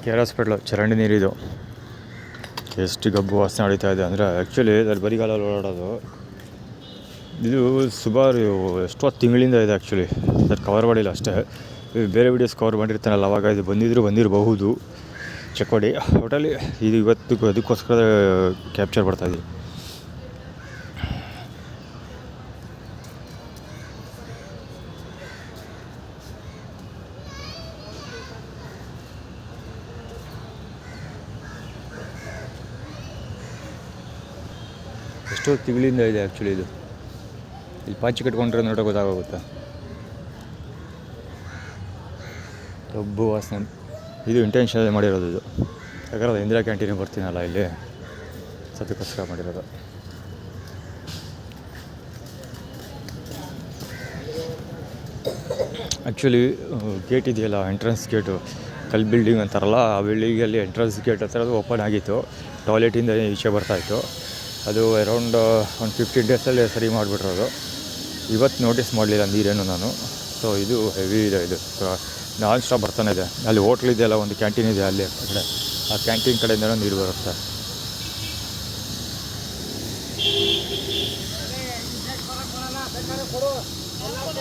KR hospital ಚರಂಡಿ ನೀರಿದು ಎಷ್ಟು ಗಬ್ಬು ವಾಸನೆ ಹೊಡಿತಾ ಇದೆ ಅಂದರೆ ಆ್ಯಕ್ಚುಲಿ ಅಲ್ಲಿ ಬರಿಗಾಲಲ್ಲಿ ಓಡಾಡೋದು. ಇದು ಸುಮಾರು ಎಷ್ಟೋ ತಿಂಗಳಿಂದ ಇದೆ ಆ್ಯಕ್ಚುಲಿ, ಅದು ಕವರ್ ಮಾಡಿಲ್ಲ ಅಷ್ಟೇ. ಬೇರೆ ವೀಡಿಯೋಸ್ ಕವರ್ ಮಾಡಿರ್ತಾನಲ್ಲ ಅವಾಗ ಇದು ಬಂದಿರಬಹುದು, ಚೆಕ್ ಮಾಡಿ. ಒಟ್ಟಲ್ಲಿ ಇದು ಇವತ್ತು ಅದಕ್ಕೋಸ್ಕರ ಕ್ಯಾಪ್ಚರ್ ಮಾಡ್ತಾಯಿದ್ದೀವಿ. ಎಷ್ಟೋ ತಿಂಗಳಿಂದ ಇದೆ ಆ್ಯಕ್ಚುಲಿ ಇದು. ಇಲ್ಲಿ ಪಾಚಿ ಕಟ್ಕೊಂಡ್ರೆ ನೋಡೋ ಗೊತ್ತಾಗುತ್ತೆ. ಒಬ್ಬ ವಾಸನೆ ಇದು ಇಂಟೆನ್ಷನ್ ಮಾಡಿರೋದು ಇದು. ಯಾಕಂದ್ರೆ ಇಂದಿರಾ ಕ್ಯಾಂಟೀನಿಗೆ ಬರ್ತೀನಲ್ಲ ಇಲ್ಲಿ, ಸದ್ಯಕ್ಕೋಸ್ಕರ ಮಾಡಿರೋದು. ಆ್ಯಕ್ಚುಲಿ ಗೇಟ್ ಇದೆಯಲ್ಲ, ಎಂಟ್ರೆನ್ಸ್ ಗೇಟು, ಕಲ್ ಬಿಲ್ಡಿಂಗ್ ಅಂತಾರಲ್ಲ, ಆ ಬಿಲ್ಡಿಂಗಲ್ಲಿ ಎಂಟ್ರೆನ್ಸ್ ಗೇಟ್ ಹತ್ರ ಅದು ಓಪನ್ ಆಗಿತ್ತು. ಟಾಯ್ಲೆಟಿಂದ ಈಚೆ ಬರ್ತಾಯಿತ್ತು. ಅದು ಅರೌಂಡ್ ಒಂದು 15 ಡೇಸಲ್ಲಿ ಸರಿ ಮಾಡಿಬಿಟ್ರೋದು. ಇವತ್ತು ನೋಟಿಸ್ ಮಾಡಲಿಲ್ಲ ನೀರೇನು ನಾನು. ಸೊ ಇದು ಹೆವಿ ಇದೆ, ಇದು ನಾನ್ ಸ್ಟಾಪ್ ಬರ್ತಾನೆ ಇದೆ. ಅಲ್ಲಿ ಹೋಟ್ಲ್ ಇದೆಯಲ್ಲ, ಒಂದು ಕ್ಯಾಂಟೀನ್ ಇದೆ ಅಲ್ಲಿ ಕಡೆ, ಆ ಕ್ಯಾಂಟೀನ್ ಕಡೆಯಿಂದನೂ ನೀರು ಬರುತ್ತೆ.